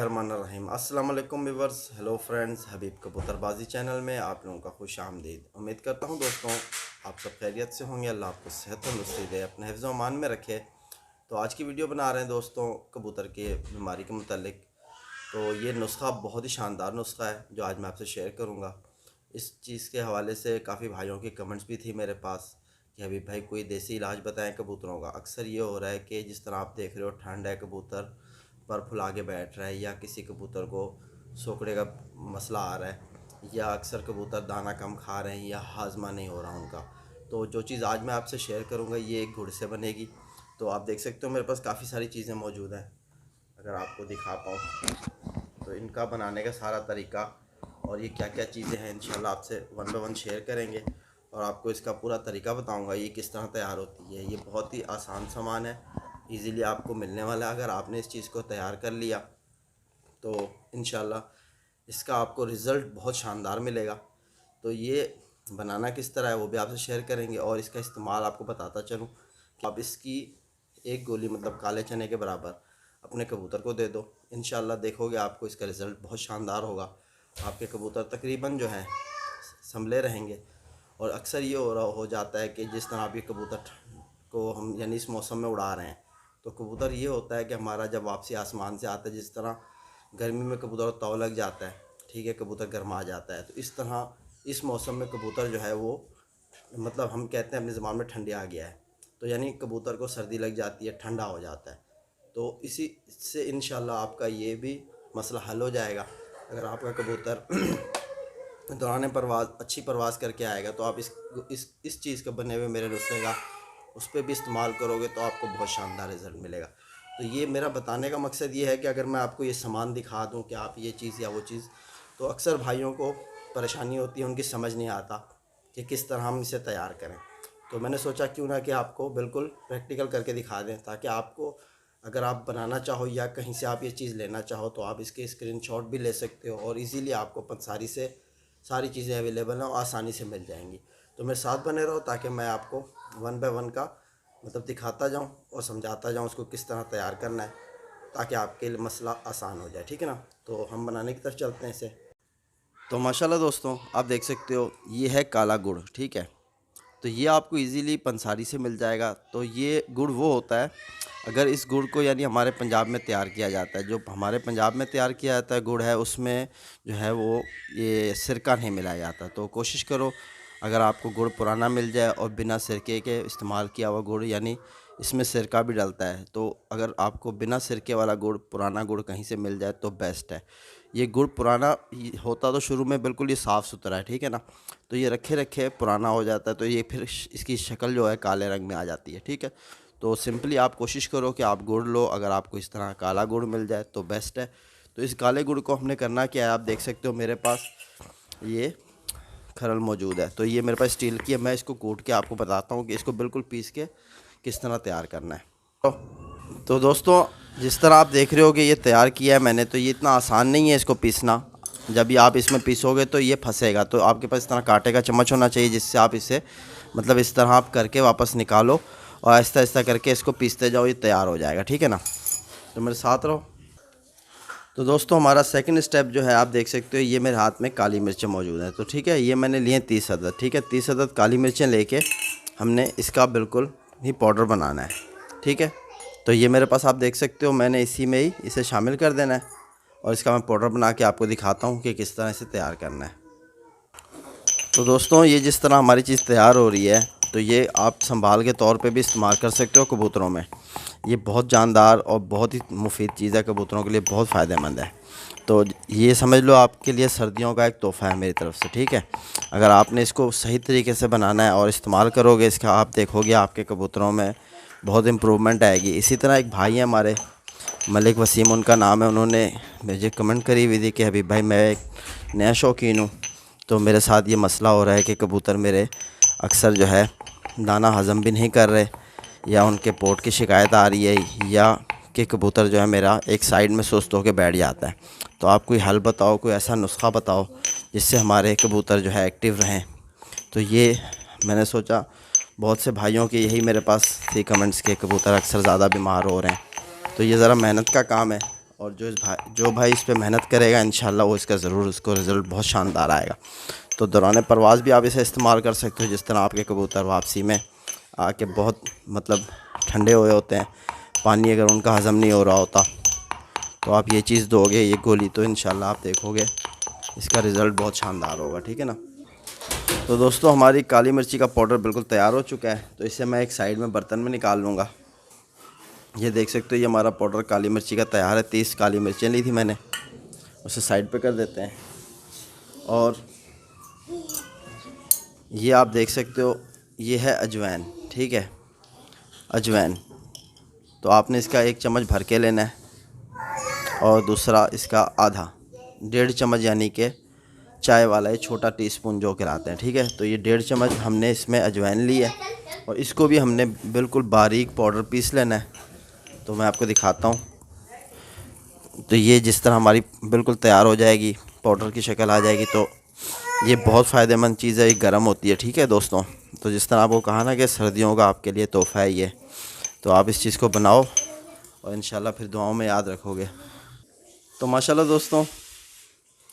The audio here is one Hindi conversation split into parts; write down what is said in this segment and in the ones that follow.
बिस्मिल्लाहिर्रहमानिर्रहीम। अस्सलाम वालेकुम व्यूअर्स, हेलो फ्रेंड्स, हबीब कबूतरबाजी चैनल में आप लोगों का खुश आमदीद। उम्मीद करता हूँ दोस्तों आप सब खैरियत से होंगे। अल्लाह आपको सेहत तंदुरुस्ती दे, अपने हिफ्ज़ व अमान में रखे। तो आज की वीडियो बना रहे हैं दोस्तों कबूतर के बीमारी के मुतालिक। तो ये नुस्खा बहुत ही शानदार नुस्खा है जो आज मैं आपसे शेयर करूँगा। इस चीज़ के हवाले से काफ़ी भाइयों की कमेंट्स भी थी मेरे पास कि हबीब भाई कोई देसी इलाज बताएं कबूतरों का। अक्सर ये हो रहा है कि जिस तरह आप देख रहे हो ठंड है, कबूतर पर फुला के बैठ रहा है, या किसी कबूतर को सोकड़े का मसला आ रहा है, या अक्सर कबूतर दाना कम खा रहे हैं या हाजमा नहीं हो रहा उनका। तो जो चीज़ आज मैं आपसे शेयर करूँगा ये एक गुड़ से बनेगी। तो आप देख सकते हो मेरे पास काफ़ी सारी चीज़ें मौजूद हैं, अगर आपको दिखा पाऊँ तो इनका बनाने का सारा तरीका और ये क्या क्या चीज़ें हैं इंशाल्लाह आपसे वन बाय वन शेयर करेंगे और आपको इसका पूरा तरीका बताऊंगा ये किस तरह तैयार होती है। ये बहुत ही आसान सामान है, इजीली आपको मिलने वाला है। अगर आपने इस चीज़ को तैयार कर लिया तो इंशाल्लाह इसका आपको रिज़ल्ट बहुत शानदार मिलेगा। तो ये बनाना किस तरह है वो भी आपसे शेयर करेंगे और इसका इस्तेमाल आपको बताता चलूँ कि आप इसकी एक गोली मतलब काले चने के बराबर अपने कबूतर को दे दो। इंशाल्लाह देखोगे आपको इसका रिज़ल्ट बहुत शानदार होगा। आपके कबूतर तकरीबन जो है संभले रहेंगे। और अक्सर ये हो जाता है कि जिस तरह आप ये कबूतर को हम यानी इस मौसम में उड़ा रहे हैं तो कबूतर ये होता है कि हमारा जब वापसी आसमान से आता है, जिस तरह गर्मी में कबूतर को ताव लग जाता है, ठीक है, कबूतर गर्मा जाता है, तो इस तरह इस मौसम में कबूतर जो है वो मतलब हम कहते हैं अपने ज़बान में ठंडे आ गया है, तो यानी कबूतर को सर्दी लग जाती है, ठंडा हो जाता है। तो इसी से इंशाल्लाह आपका ये भी मसला हल हो जाएगा। अगर आपका कबूतर दौरान परवाज़ अच्छी परवाज़ करके आएगा तो आप इस चीज़ का बने हुए मेरे नुस्खे का उस पर भी इस्तेमाल करोगे तो आपको बहुत शानदार रिज़ल्ट मिलेगा। तो ये मेरा बताने का मकसद ये है कि अगर मैं आपको ये सामान दिखा दूं कि आप ये चीज़ या वो चीज़, तो अक्सर भाइयों को परेशानी होती है, उनकी समझ नहीं आता कि किस तरह हम इसे तैयार करें। तो मैंने सोचा क्यों ना कि आपको बिल्कुल प्रैक्टिकल करके दिखा दें, ताकि आपको अगर आप बनाना चाहो या कहीं से आप ये चीज़ लेना चाहो तो आप इसके स्क्रीनशॉट भी ले सकते हो और इजीली आपको पंसारी से सारी चीज़ें अवेलेबल हैं और आसानी से मिल जाएंगी। तो मेरे साथ बने रहो ताकि मैं आपको वन बाय वन का मतलब दिखाता जाऊं और समझाता जाऊं उसको किस तरह तैयार करना है, ताकि आपके लिए मसला आसान हो जाए, ठीक है ना। तो हम बनाने की तरफ चलते हैं इसे। तो माशाल्लाह दोस्तों आप देख सकते हो ये है काला गुड़, ठीक है। तो ये आपको इजीली पंसारी से मिल जाएगा। तो ये गुड़ वो होता है, अगर इस गुड़ को यानी हमारे पंजाब में तैयार किया जाता है, जो हमारे पंजाब में तैयार किया जाता है गुड़ है, उसमें जो है वो ये सिरका नहीं मिलाया जाता। तो कोशिश करो अगर आपको गुड़ पुराना मिल जाए और बिना सिरके के इस्तेमाल किया हुआ गुड़, यानी इसमें सिरका भी डलता है, तो अगर आपको बिना सिरके वाला गुड़ पुराना गुड़ कहीं से मिल जाए तो बेस्ट है। ये गुड़ पुराना होता तो शुरू में बिल्कुल ये साफ़ सुथरा है, ठीक है ना। तो ये रखे रखे पुराना हो जाता है तो ये फिर इसकी शक्ल जो है काले रंग में आ जाती है, ठीक है। तो सिंपली आप कोशिश करो कि आप गुड़ लो, अगर आपको इस तरह काला गुड़ मिल जाए तो बेस्ट है। तो इस काले गुड़ को हमने करना क्या है, आप देख सकते हो मेरे पास ये खरल मौजूद है। तो ये मेरे पास स्टील की है, मैं इसको कूट के आपको बताता हूँ कि इसको बिल्कुल पीस के किस तरह तैयार करना है। तो दोस्तों जिस तरह आप देख रहे हो कि ये तैयार किया है मैंने, तो ये इतना आसान नहीं है इसको पीसना। जब भी आप इसमें पीसोगे तो ये फंसेगा, तो आपके पास इस तरह कांटे का चम्मच होना चाहिए जिससे आप इसे मतलब इस तरह आप करके वापस निकालो और आहिस्ता आहिस्ता करके इसको पीसते जाओ, ये तैयार हो जाएगा, ठीक है ना। तो मेरे साथ रहो। तो दोस्तों हमारा सेकंड स्टेप जो है आप देख सकते हो, ये मेरे हाथ में काली मिर्चें मौजूद हैं। तो ठीक है, ये मैंने लिए 30 अदद, ठीक है। 30 अदद काली मिर्चें लेके हमने इसका बिल्कुल ही पाउडर बनाना है, ठीक है। तो ये मेरे पास आप देख सकते हो, मैंने इसी में ही इसे शामिल कर देना है और इसका मैं पाउडर बना के आपको दिखाता हूँ कि किस तरह इसे तैयार करना है। तो दोस्तों ये जिस तरह हमारी चीज़ तैयार हो रही है, तो ये आप संभाल के तौर पे भी इस्तेमाल कर सकते हो कबूतरों में। ये बहुत जानदार और बहुत ही मुफीद चीज़ है, कबूतरों के लिए बहुत फ़ायदेमंद है। तो ये समझ लो आपके लिए सर्दियों का एक तोहफ़ा है मेरी तरफ से, ठीक है। अगर आपने इसको सही तरीके से बनाना है और इस्तेमाल करोगे इसका, आप देखोगे आपके कबूतरों में बहुत इम्प्रूवमेंट आएगी। इसी तरह एक भाई है हमारे, मलिक वसीम उनका नाम है, उन्होंने मुझे कमेंट करी हुई थी कि हबीब भाई मैं एक नया शौकीन हूँ, तो मेरे साथ ये मसला हो रहा है कि कबूतर मेरे अक्सर जो है दाना हज़म भी नहीं कर रहे, या उनके पोट की शिकायत आ रही है, या कि कबूतर जो है मेरा एक साइड में सुस्त होकर बैठ जाता है। तो आप कोई हल बताओ, कोई ऐसा नुस्खा बताओ जिससे हमारे कबूतर जो है एक्टिव रहें। तो ये मैंने सोचा बहुत से भाइयों की यही मेरे पास थी कमेंट्स के कबूतर अक्सर ज़्यादा बीमार हो रहे हैं। तो ये ज़रा मेहनत का काम है और जो भाई इस पर मेहनत करेगा इंशाल्लाह वो इसका ज़रूर उसको रिज़ल्ट बहुत शानदार आएगा। तो दौरान परवाज़ भी आप इसे इस्तेमाल कर सकते हो। जिस तरह आपके कबूतर वापसी में आके बहुत मतलब ठंडे हुए होते हैं, पानी अगर उनका हज़म नहीं हो रहा होता तो आप ये चीज़ दोगे, ये गोली, तो इंशाल्लाह आप देखोगे इसका रिज़ल्ट बहुत शानदार होगा। ठीक है ना। तो दोस्तों हमारी काली मिर्ची का पाउडर बिल्कुल तैयार हो चुका है। तो इसे मैं एक साइड में बर्तन में निकाल लूँगा। ये देख सकते हो ये हमारा पाउडर काली मिर्ची का तैयार है। 30 काली मिर्चें ली थी मैंने, उसे साइड पे कर देते हैं। और ये आप देख सकते हो ये है अजवाइन। ठीक है, अजवाइन तो आपने इसका 1 चम्मच भर के लेना है और दूसरा इसका आधा, 1.5 चम्मच, यानी कि चाय वाला ये छोटा टीस्पून जो कहलाते हैं। ठीक है, तो ये 1.5 चम्मच हमने इसमें अजवाइन ली है और इसको भी हमने बिल्कुल बारीक पाउडर पीस लेना है। तो मैं आपको दिखाता हूँ। तो ये जिस तरह हमारी बिल्कुल तैयार हो जाएगी, पाउडर की शक्ल आ जाएगी, तो ये बहुत फ़ायदेमंद चीज़ है, ये गर्म होती है। ठीक है दोस्तों, तो जिस तरह आपको कहा ना कि सर्दियों का आपके लिए तोहफ़ा है ये, तो आप इस चीज़ को बनाओ और इंशाल्लाह फिर दुआओं में याद रखोगे। तो माशाल्लाह दोस्तों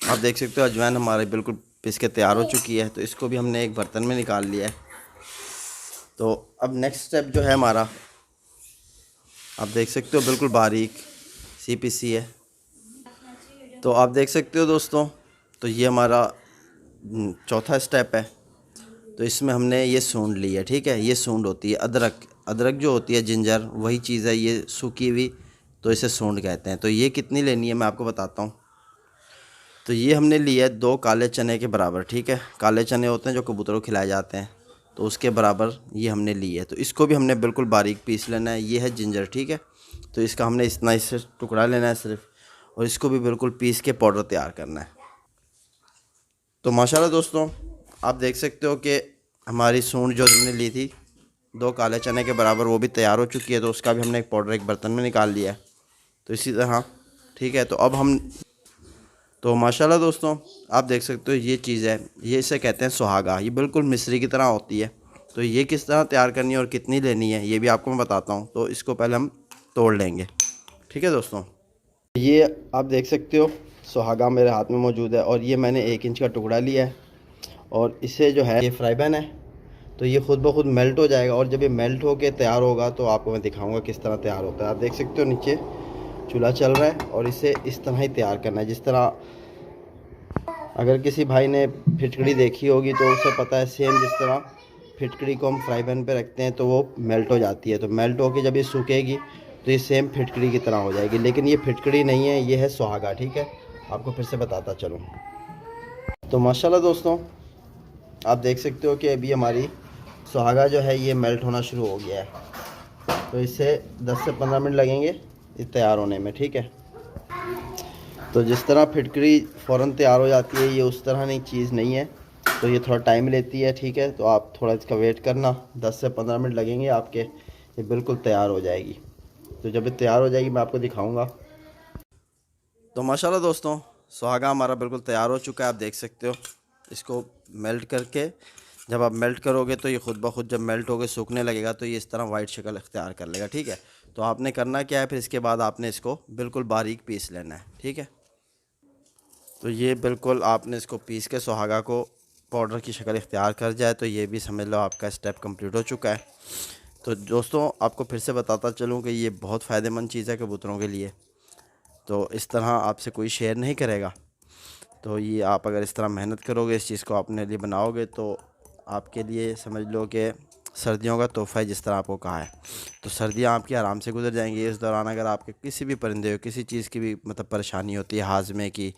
आप देख सकते हो अजवाइन हमारी बिल्कुल पिस के तैयार हो चुकी है। तो इसको भी हमने एक बर्तन में निकाल लिया है। तो अब नेक्स्ट स्टेप जो है हमारा, आप देख सकते हो बिल्कुल बारीक सी पीसी है। तो आप देख सकते हो दोस्तों, तो ये हमारा चौथा स्टेप है। तो इसमें हमने ये सूंड ली है। ठीक है, ये सूंड होती है अदरक। अदरक जो होती है, जिंजर, वही चीज़ है ये सूखी हुई, तो इसे सूंड कहते हैं। तो ये कितनी लेनी है मैं आपको बताता हूँ। तो ये हमने लिया है 2 काले चने के बराबर। ठीक है, काले चने होते हैं जो कबूतरों को खिलाए जाते हैं, तो उसके बराबर ये हमने ली है। तो इसको भी हमने बिल्कुल बारीक पीस लेना है। ये है जिंजर। ठीक है, तो इसका हमने इतना इससे टुकड़ा लेना है सिर्फ, और इसको भी बिल्कुल पीस के पाउडर तैयार करना है। तो माशाल्लाह दोस्तों आप देख सकते हो कि हमारी सूंड जो हमने ली थी 2 काले चने के बराबर, वो भी तैयार हो चुकी है। तो उसका भी हमने एक पाउडर एक बर्तन में निकाल लिया है। तो इसी तरह ठीक है, तो अब हम, तो माशाल्लाह दोस्तों आप देख सकते हो ये चीज़ है, ये इसे कहते हैं सुहागा। ये बिल्कुल मिश्री की तरह होती है। तो ये किस तरह तैयार करनी है और कितनी लेनी है ये भी आपको मैं बताता हूँ। तो इसको पहले हम तोड़ लेंगे। ठीक है दोस्तों, ये आप देख सकते हो सुहागा मेरे हाथ में मौजूद है और ये मैंने 1 इंच का टुकड़ा लिया है। और इसे जो है, ये फ्राई पैन है, तो ये ख़ुद ब खुद मेल्ट हो जाएगा। और जब ये मेल्ट होकर तैयार होगा तो आपको मैं दिखाऊंगा किस तरह तैयार होता है। आप देख सकते हो नीचे चूल्हा चल रहा है और इसे इस तरह ही तैयार करना है। जिस तरह अगर किसी भाई ने फिटकड़ी देखी होगी तो उसे पता है, सेम जिस तरह फिटकड़ी को हम फ्राई पैन पे रखते हैं तो वो मेल्ट हो जाती है। तो मेल्ट होकर जब ये सूखेगी तो ये सेम फिटकड़ी की तरह हो जाएगी। लेकिन ये फिटकड़ी नहीं है, ये है सुहागा। ठीक है, आपको फिर से बताता चलूँ। तो माशाल्लाह दोस्तों आप देख सकते हो कि अभी हमारी सुहागा जो है ये मेल्ट होना शुरू हो गया है। तो इससे 10 से 15 मिनट लगेंगे ये तैयार होने में। ठीक है, तो जिस तरह फिटकरी फ़ौरन तैयार हो जाती है, ये उस तरह नहीं, चीज़ नहीं है। तो ये थोड़ा टाइम लेती है। ठीक है, तो आप थोड़ा इसका वेट करना, 10 से 15 मिनट लगेंगे आपके, ये बिल्कुल तैयार हो जाएगी। तो जब ये तैयार हो जाएगी मैं आपको दिखाऊंगा। तो माशाल्लाह दोस्तों सुहागा हमारा बिल्कुल तैयार हो चुका है। आप देख सकते हो इसको मेल्ट करके, जब आप मेल्ट करोगे तो ये ख़ुद ब खुद जब मेल्ट होकर सूखने लगेगा तो ये इस तरह वाइट शक्ल इख्तियार कर लेगा। ठीक है, तो आपने करना क्या है, फिर इसके बाद आपने इसको बिल्कुल बारीक पीस लेना है। ठीक है, तो ये बिल्कुल आपने इसको पीस के सुहागा को पाउडर की शक्ल इख्तियार कर जाए तो ये भी समझ लो आपका स्टेप कंप्लीट हो चुका है। तो दोस्तों आपको फिर से बताता चलूँ कि ये बहुत फ़ायदेमंद चीज़ है कबूतरों के लिए। तो इस तरह आपसे कोई शेयर नहीं करेगा। तो ये आप अगर इस तरह मेहनत करोगे, इस चीज़ को अपने लिए बनाओगे, तो आपके लिए समझ लो कि सर्दियों का तोहफ़ा है, जिस तरह आपको कहा है। तो सर्दियाँ आपकी आराम से गुजर जाएंगी। इस दौरान अगर आपके किसी भी परिंदे हो, किसी चीज़ की भी मतलब परेशानी होती है हाजमे की,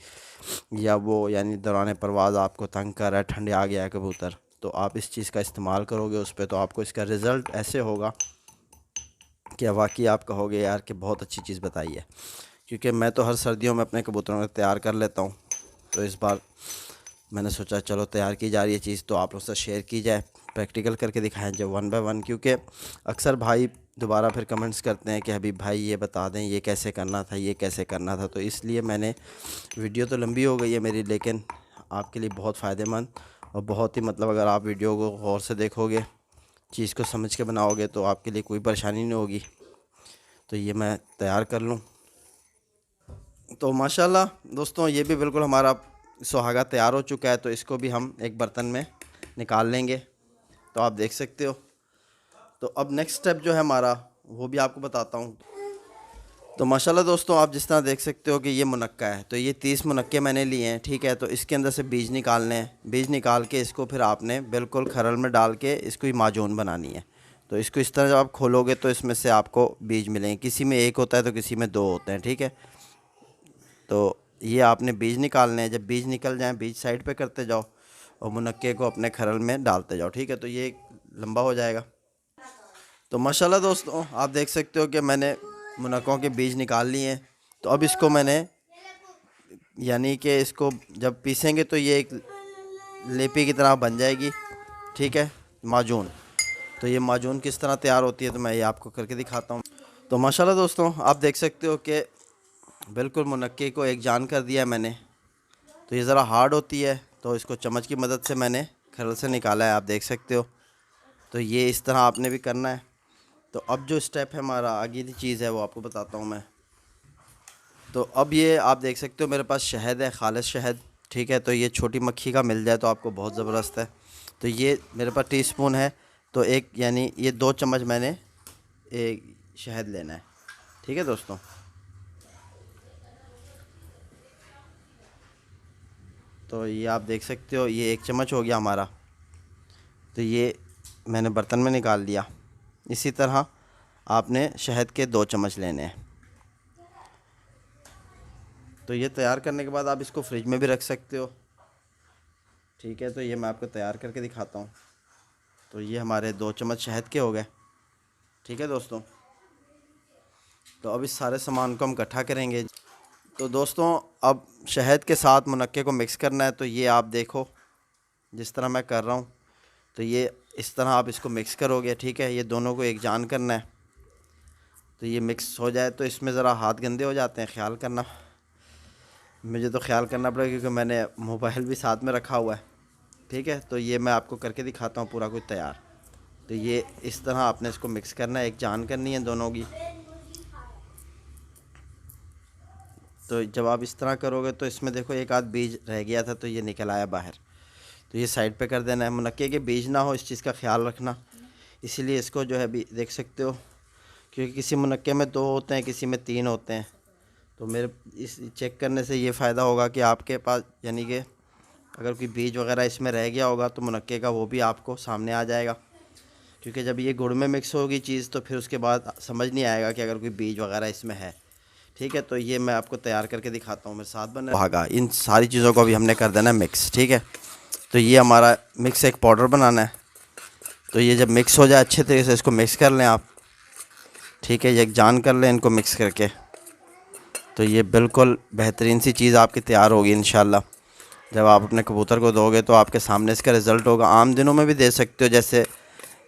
या वो यानी दौरान परवाज़ आपको तंग कर रहा है, ठंडे आ गया है कबूतर, तो आप इस चीज़ का इस्तेमाल करोगे उस पर, तो आपको इसका रिज़ल्ट ऐसे होगा कि वाकई आप कहोगे यार कि बहुत अच्छी चीज़ बताई है। क्योंकि मैं तो हर सर्दियों में अपने कबूतरों को तैयार कर लेता हूँ। तो इस बार मैंने सोचा चलो तैयार की जा रही है चीज़ तो आप लोग से शेयर की जाए, प्रैक्टिकल करके दिखाएं जो 1 बाय 1। क्योंकि अक्सर भाई दोबारा फिर कमेंट्स करते हैं कि हबीब भाई ये बता दें, ये कैसे करना था, ये कैसे करना था। तो इसलिए मैंने, वीडियो तो लंबी हो गई है मेरी, लेकिन आपके लिए बहुत फ़ायदेमंद और बहुत ही मतलब अगर आप वीडियो को गौर से देखोगे, चीज़ को समझ के बनाओगे, तो आपके लिए कोई परेशानी नहीं होगी। तो ये मैं तैयार कर लूँ। तो माशाल्लाह दोस्तों ये भी बिल्कुल हमारा सुहागा तैयार हो चुका है। तो इसको भी हम एक बर्तन में निकाल लेंगे। तो आप देख सकते हो। तो अब नेक्स्ट स्टेप जो है हमारा वो भी आपको बताता हूँ। तो माशाल्लाह दोस्तों आप जिस तरह देख सकते हो कि ये मुनक्का है। तो ये 30 मुनक्के मैंने लिए हैं, ठीक है। तो इसके अंदर से बीज निकालने हैं। बीज निकाल के इसको फिर आपने बिल्कुल खरल में डाल के इसको ही माजून बनानी है। तो इसको इस तरह जब आप खोलोगे तो इसमें से आपको बीज मिलेंगे। किसी में एक होता है तो किसी में 2 होते हैं, ठीक है। तो ये आपने बीज निकालने हैं। जब बीज निकल जाएँ बीज साइड पे करते जाओ और मुनक्के को अपने खरल में डालते जाओ, ठीक है। तो ये लंबा हो जाएगा। तो माशाल्लाह दोस्तों आप देख सकते हो कि मैंने मुनक्कों के बीज निकाल लिए हैं। तो अब इसको मैंने यानी कि इसको जब पीसेंगे तो ये एक लेपी की तरह बन जाएगी, ठीक है, माजून। तो ये माजून किस तरह तैयार होती है तो मैं ये आपको करके दिखाता हूँ। तो माशाल्लाह दोस्तों आप देख सकते हो कि बिल्कुल मुनक्के को एक जान कर दिया है मैंने। तो ये ज़रा हार्ड होती है तो इसको चम्मच की मदद से मैंने खरल से निकाला है, आप देख सकते हो। तो ये इस तरह आपने भी करना है। तो अब जो स्टेप है हमारा आगे की चीज़ है वो आपको बताता हूँ मैं। तो अब ये आप देख सकते हो मेरे पास शहद है, खालिश शहद, ठीक है। तो ये छोटी मक्खी का मिल जाए तो आपको बहुत ज़बरदस्त है। तो ये मेरे पास टीस्पून है। तो एक यानी ये 2 चम्मच मैंने एक शहद लेना है, ठीक है दोस्तों। तो ये आप देख सकते हो ये 1 चम्मच हो गया हमारा। तो ये मैंने बर्तन में निकाल लिया। इसी तरह आपने शहद के 2 चम्मच लेने हैं। तो ये तैयार करने के बाद आप इसको फ्रिज में भी रख सकते हो, ठीक है। तो ये मैं आपको तैयार करके दिखाता हूँ। तो ये हमारे 2 चम्मच शहद के हो गए, ठीक है दोस्तों। तो अब इस सारे सामान को हम इकट्ठा करेंगे। तो दोस्तों अब शहद के साथ मुनक्के को मिक्स करना है। तो ये आप देखो जिस तरह मैं कर रहा हूँ। तो ये इस तरह आप इसको मिक्स करोगे, ठीक है। ये दोनों को एक जान करना है। तो ये मिक्स हो जाए तो इसमें ज़रा हाथ गंदे हो जाते हैं, ख्याल करना। मुझे तो ख्याल करना पड़ेगा क्योंकि मैंने मोबाइल भी साथ में रखा हुआ है, ठीक है। तो ये मैं आपको करके दिखाता हूँ पूरा कुछ तैयार। तो ये इस तरह आपने इसको मिक्स करना है, एक जान करनी है दोनों की। तो जब आप इस तरह करोगे तो इसमें देखो एक आध बीज रह गया था तो ये निकल आया बाहर। तो ये साइड पे कर देना है। मुनक्के के बीज ना हो इस चीज़ का ख्याल रखना। इसीलिए इसको जो है भी देख सकते हो क्योंकि किसी मुनक्के में 2 होते हैं, किसी में 3 होते हैं। तो मेरे इस चेक करने से ये फ़ायदा होगा कि आपके पास यानी कि अगर कोई बीज वगैरह इसमें रह गया होगा तो मुनक्के का वो भी आपको सामने आ जाएगा। क्योंकि जब ये गुड़ में मिक्स होगी चीज़ तो फिर उसके बाद समझ नहीं आएगा कि अगर कोई बीज वगैरह इसमें है, ठीक है। तो ये मैं आपको तैयार करके दिखाता हूँ। मेरे साथ बना भागा इन सारी चीज़ों को भी हमने कर देना है मिक्स, ठीक है। तो ये हमारा मिक्स एक पाउडर बनाना है। तो ये जब मिक्स हो जाए अच्छे तरीके से इसको मिक्स कर लें आप, ठीक है। एक जान कर लें इनको मिक्स करके। तो ये बिल्कुल बेहतरीन सी चीज़ आपकी तैयार होगी इंशाल्लाह। जब आप अपने कबूतर को दोगे तो आपके सामने इसका रिज़ल्ट होगा। आम दिनों में भी दे सकते हो, जैसे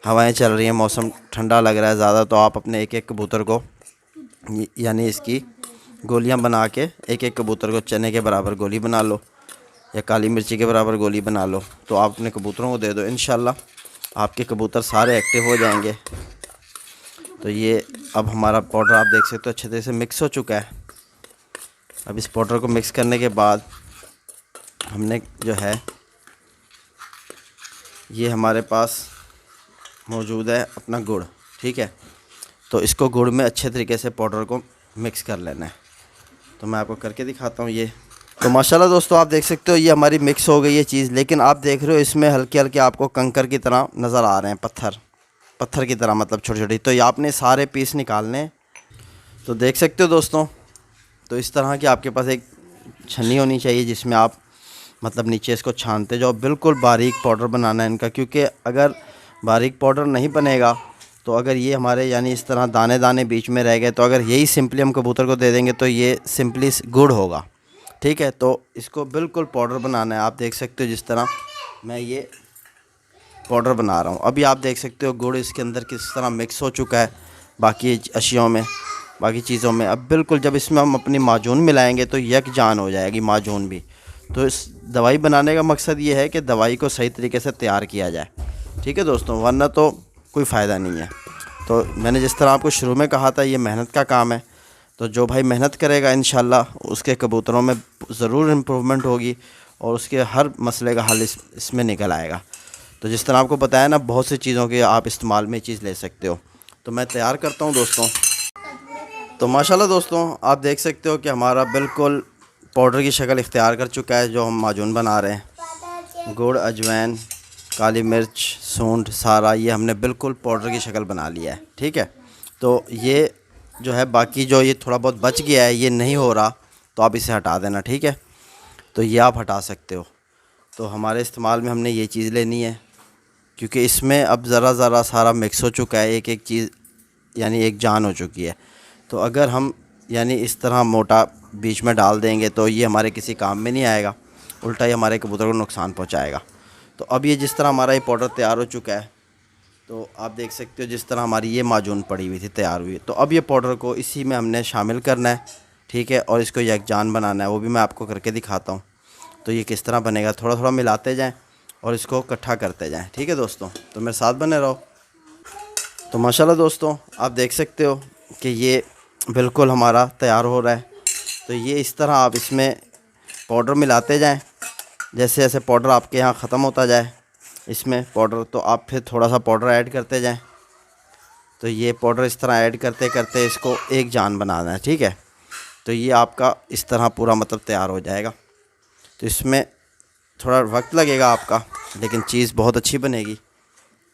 हवाएं चल रही हैं, मौसम ठंडा लग रहा है ज़्यादा, तो आप अपने एक एक कबूतर को यानी इसकी गोलियां बना के एक एक कबूतर को चने के बराबर गोली बना लो या काली मिर्ची के बराबर गोली बना लो। तो आप अपने कबूतरों को दे दो, इंशाल्लाह आपके कबूतर सारे एक्टिव हो जाएंगे। तो ये अब हमारा पाउडर आप देख सकते हो अच्छे तरह से मिक्स हो चुका है। अब इस पाउडर को मिक्स करने के बाद हमने जो है ये हमारे पास मौजूद है अपना गुड़, ठीक है। तो इसको गुड़ में अच्छे तरीके से पाउडर को मिक्स कर लेना है। तो मैं आपको करके दिखाता हूँ ये। तो माशाल्लाह दोस्तों आप देख सकते हो ये हमारी मिक्स हो गई ये चीज़। लेकिन आप देख रहे हो इसमें हल्के हल्के आपको कंकर की तरह नज़र आ रहे हैं, पत्थर की तरह, मतलब छोटी छोटी। तो ये आपने सारे पीस निकालने हैं। तो देख सकते हो दोस्तों, तो इस तरह की आपके पास एक छन्नी होनी चाहिए जिसमें आप मतलब नीचे इसको छानते जाओ। बिल्कुल बारीक पाउडर बनाना है इनका, क्योंकि अगर बारीक पाउडर नहीं बनेगा तो अगर ये हमारे यानी इस तरह दाने दाने बीच में रह गए तो अगर यही सिंपली हम कबूतर को दे देंगे तो ये सिंपली गुड़ होगा, ठीक है। तो इसको बिल्कुल पाउडर बनाना है। आप देख सकते हो जिस तरह मैं ये पाउडर बना रहा हूँ। अभी आप देख सकते हो गुड़ इसके अंदर किस तरह मिक्स हो चुका है बाकी अशियों में, बाकी चीज़ों में। अब बिल्कुल जब इसमें हम अपनी माजून मिलाएंगे तो यकजान हो जाएगी माजून भी। तो इस दवाई बनाने का मकसद ये है कि दवाई को सही तरीके से तैयार किया जाए, ठीक है दोस्तों, वरना तो कोई फ़ायदा नहीं है। तो मैंने जिस तरह आपको शुरू में कहा था ये मेहनत का काम है। तो जो भाई मेहनत करेगा इंशाल्लाह उसके कबूतरों में ज़रूर इम्प्रूवमेंट होगी और उसके हर मसले का हल इसमें निकल आएगा। तो जिस तरह आपको बताया ना, बहुत सी चीज़ों के आप इस्तेमाल में चीज़ ले सकते हो। तो मैं तैयार करता हूँ दोस्तों। तो माशाल्लाह दोस्तों, आप देख सकते हो कि हमारा बिल्कुल पाउडर की शक्ल इख्तियार कर चुका है जो हम माजून बना रहे हैं। गुड़, अजवाइन, काली मिर्च, सूंठ, सारा ये हमने बिल्कुल पाउडर की शक्ल बना लिया है। ठीक है, तो ये जो है बाकी जो ये थोड़ा बहुत बच गया है, ये नहीं हो रहा, तो आप इसे हटा देना। ठीक है, तो ये आप हटा सकते हो। तो हमारे इस्तेमाल में हमने ये चीज़ लेनी है, क्योंकि इसमें अब ज़रा सारा मिक्स हो चुका है, एक एक चीज़ यानी एक जान हो चुकी है। तो अगर हम यानी इस तरह मोटा बीच में डाल देंगे तो ये हमारे किसी काम में नहीं आएगा, उल्टा ही हमारे कबूतर को नुकसान पहुंचाएगा। तो अब ये जिस तरह हमारा ये पाउडर तैयार हो चुका है, तो आप देख सकते हो जिस तरह हमारी ये माजून पड़ी हुई थी तैयार हुई। तो अब ये पाउडर को इसी में हमने शामिल करना है। ठीक है, और इसको यकजान बनाना है, वो भी मैं आपको करके दिखाता हूँ। तो ये किस तरह बनेगा, थोड़ा थोड़ा मिलाते जाएँ और इसको इकट्ठा करते जाएँ। ठीक है दोस्तों, तो मेरे साथ बने रहो। तो माशाल्लाह दोस्तों, आप देख सकते हो कि ये बिल्कुल हमारा तैयार हो रहा है। तो ये इस तरह आप इसमें पाउडर मिलाते जाएं, जैसे जैसे पाउडर आपके यहाँ ख़त्म होता जाए इसमें पाउडर, तो आप फिर थोड़ा सा पाउडर ऐड करते जाएं। तो ये पाउडर इस तरह ऐड करते करते इसको एक जान बनाना है। ठीक है, तो ये आपका इस तरह पूरा मतलब तैयार हो जाएगा। तो इसमें थोड़ा वक्त लगेगा आपका, लेकिन चीज़ बहुत अच्छी बनेगी।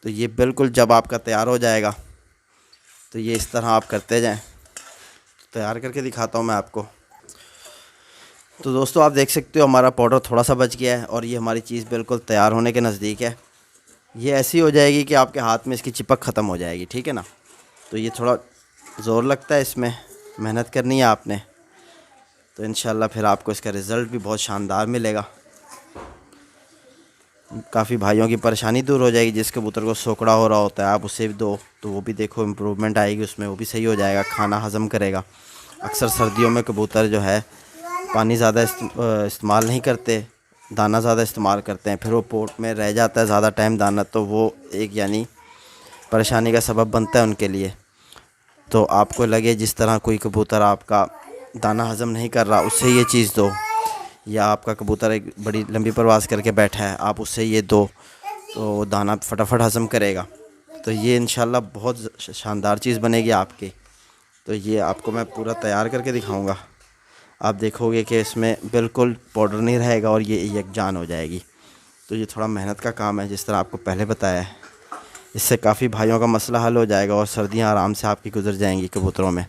तो ये बिल्कुल जब आपका तैयार हो जाएगा तो ये इस तरह आप करते जाएं। तो तैयार करके दिखाता हूँ मैं आपको। तो दोस्तों, आप देख सकते हो हमारा पाउडर थोड़ा सा बच गया है और ये हमारी चीज़ बिल्कुल तैयार होने के नज़दीक है। ये ऐसी हो जाएगी कि आपके हाथ में इसकी चिपक ख़त्म हो जाएगी। ठीक है ना, तो ये थोड़ा ज़ोर लगता है, इसमें मेहनत करनी है आपने। तो इंशाल्लाह फिर आपको इसका रिज़ल्ट भी बहुत शानदार मिलेगा। काफ़ी भाइयों की परेशानी दूर हो जाएगी। जिस कबूतर को सोकड़ा हो रहा होता है आप उसे भी दो, तो वो भी देखो इम्प्रूवमेंट आएगी उसमें, वो भी सही हो जाएगा, खाना हज़म करेगा। अक्सर सर्दियों में कबूतर जो है पानी ज़्यादा इस्तेमाल नहीं करते, दाना ज़्यादा इस्तेमाल करते हैं, फिर वो पोट में रह जाता है ज़्यादा टाइम दाना, तो वो एक यानी परेशानी का सबब बनता है उनके लिए। तो आपको लगे जिस तरह कोई कबूतर आपका दाना हज़म नहीं कर रहा, उससे ये चीज़ दो। या आपका कबूतर एक बड़ी लंबी परवाज़ करके बैठा है, आप उससे ये दो, तो दाना फटाफट हज़म करेगा। तो ये इंशाल्लाह बहुत शानदार चीज़ बनेगी आपकी। तो ये आपको मैं पूरा तैयार करके दिखाऊंगा। आप देखोगे कि इसमें बिल्कुल पाउडर नहीं रहेगा और ये यकजान हो जाएगी। तो ये थोड़ा मेहनत का काम है, जिस तरह आपको पहले बताया है। इससे काफ़ी भाइयों का मसला हल हो जाएगा और सर्दियाँ आराम से आपकी गुजर जाएंगी कबूतरों में।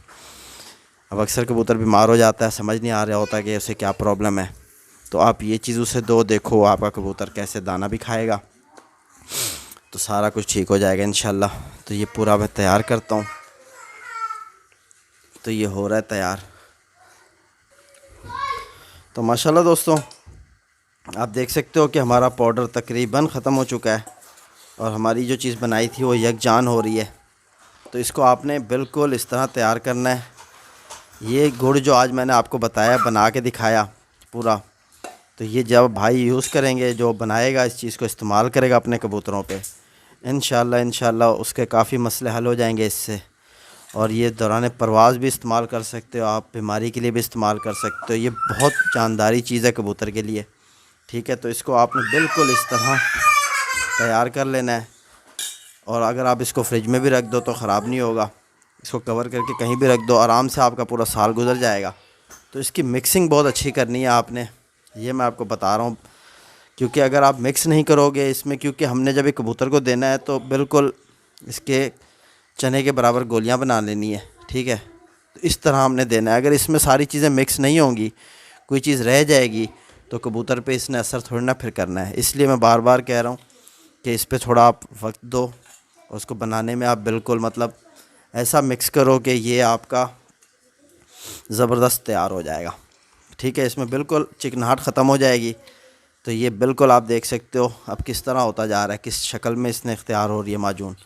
अब अक्सर कबूतर बीमार हो जाता है, समझ नहीं आ रहा होता कि उसे क्या प्रॉब्लम है, तो आप ये चीज़ उसे दो, देखो आपका कबूतर कैसे दाना भी खाएगा, तो सारा कुछ ठीक हो जाएगा इंशाल्लाह। तो ये पूरा मैं तैयार करता हूँ। तो ये हो रहा है तैयार। तो माशाल्लाह दोस्तों, आप देख सकते हो कि हमारा पाउडर तकरीबन ख़त्म हो चुका है और हमारी जो चीज़ बनाई थी वो यकजान हो रही है। तो इसको आपने बिल्कुल इस तरह तैयार करना है। ये गुड़ जो आज मैंने आपको बताया, बना के दिखाया पूरा, तो ये जब भाई यूज़ करेंगे, जो बनाएगा इस चीज़ को इस्तेमाल करेगा अपने कबूतरों पे, इंशाल्लाह उसके काफ़ी मसले हल हो जाएंगे इससे। और ये दौरान परवाज़ भी इस्तेमाल कर सकते हो आप, बीमारी के लिए भी इस्तेमाल कर सकते हो। ये बहुत जानदारी चीज़ है कबूतर के लिए। ठीक है, तो इसको आपने बिल्कुल इस तरह तैयार कर लेना है। और अगर आप इसको फ्रिज में भी रख दो तो ख़राब नहीं होगा, इसको कवर करके कहीं भी रख दो, आराम से आपका पूरा साल गुजर जाएगा। तो इसकी मिक्सिंग बहुत अच्छी करनी है आपने, ये मैं आपको बता रहा हूँ। क्योंकि अगर आप मिक्स नहीं करोगे इसमें, क्योंकि हमने जब एक कबूतर को देना है तो बिल्कुल इसके चने के बराबर गोलियां बना लेनी है। ठीक है, तो इस तरह हमने देना है। अगर इसमें सारी चीज़ें मिक्स नहीं होंगी, कोई चीज़ रह जाएगी, तो कबूतर पे इसने असर थोड़ी ना फिर करना है। इसलिए मैं बार बार कह रहा हूँ कि इस पर थोड़ा आप वक्त दो और उसको बनाने में आप बिल्कुल मतलब ऐसा मिक्स करो कि ये आपका ज़बरदस्त तैयार हो जाएगा। ठीक है, इसमें बिल्कुल चिकनाहट ख़त्म हो जाएगी। तो ये बिल्कुल आप देख सकते हो अब किस तरह होता जा रहा है, किस शक्ल में इसने इख्तियार हो रही है माजून।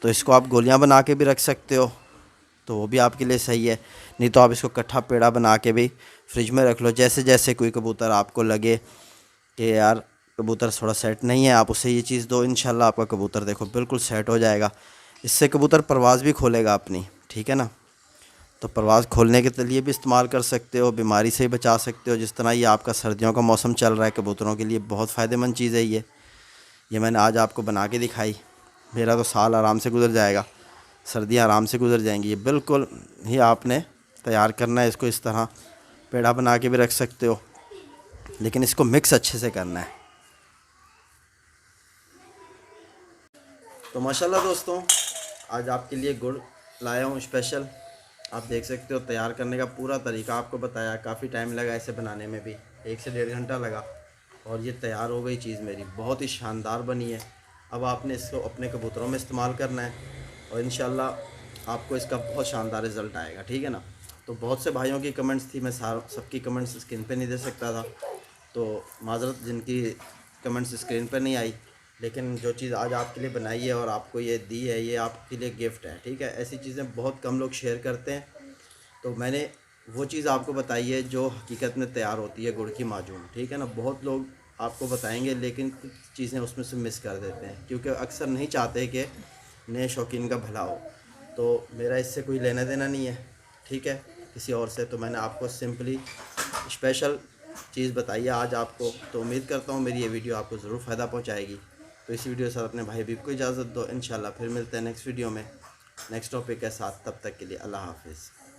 तो इसको आप गोलियां बना के भी रख सकते हो, तो वो भी आपके लिए सही है। नहीं तो आप इसको कट्ठा पेड़ा बना के भी फ्रिज में रख लो। जैसे जैसे कोई कबूतर आपको लगे कि यार कबूतर थोड़ा सेट नहीं है, आप उसे ये चीज़ दो, इंशाल्लाह आपका कबूतर देखो बिल्कुल सेट हो जाएगा। इससे कबूतर परवाज़ भी खोलेगा अपनी। ठीक है ना, तो परवाज़ खोलने के लिए भी इस्तेमाल कर सकते हो, बीमारी से ही बचा सकते हो। जिस तरह ये आपका सर्दियों का मौसम चल रहा है, कबूतरों के लिए बहुत फ़ायदेमंद चीज़ है ये मैंने आज आपको बना के दिखाई। मेरा तो साल आराम से गुजर जाएगा, सर्दियाँ आराम से गुजर जाएंगी। ये बिल्कुल ही आपने तैयार करना है। इसको इस तरह पेड़ा बना के भी रख सकते हो, लेकिन इसको मिक्स अच्छे से करना है। तो माशाल्लाह दोस्तों, आज आपके लिए गुड़ लाया हूँ स्पेशल। आप देख सकते हो तैयार करने का पूरा तरीका आपको बताया। काफ़ी टाइम लगा इसे बनाने में भी, 1 से 1.5 घंटा लगा, और ये तैयार हो गई चीज़ मेरी। बहुत ही शानदार बनी है। अब आपने इसको अपने कबूतरों में इस्तेमाल करना है और इंशाल्लाह आपको इसका बहुत शानदार रिज़ल्ट आएगा, ठीक है ना। तो बहुत से भाइयों की कमेंट्स थी, मैं सबकी कमेंट्स स्क्रीन पे नहीं दे सकता था, तो माज़रत जिनकी कमेंट्स स्क्रीन पर नहीं आई। लेकिन जो चीज़ आज आपके लिए बनाई है और आपको ये दी है, ये आपके लिए गिफ्ट है, ठीक है। ऐसी चीज़ें बहुत कम लोग शेयर करते हैं, तो मैंने वो चीज़ आपको बताई है जो हकीकत में तैयार होती है, गुड़ की माजून, ठीक है ना। बहुत लोग आपको बताएंगे, लेकिन कुछ चीज़ें उसमें से मिस कर देते हैं, क्योंकि अक्सर नहीं चाहते कि नए शौकीन का भला हो। तो मेरा इससे कोई लेना देना नहीं है, ठीक है, किसी और से। तो मैंने आपको सिंपली स्पेशल चीज़ बताई है आज आपको। तो उम्मीद करता हूँ मेरी ये वीडियो आपको ज़रूर फ़ायदा पहुँचाएगी। तो इस वीडियो के साथ अपने भाई हबीब को इजाज़त दो। इंशाल्लाह फिर मिलते हैं नेक्स्ट वीडियो में नेक्स्ट टॉपिक के साथ। तब तक के लिए अल्लाह हाफ़िज़।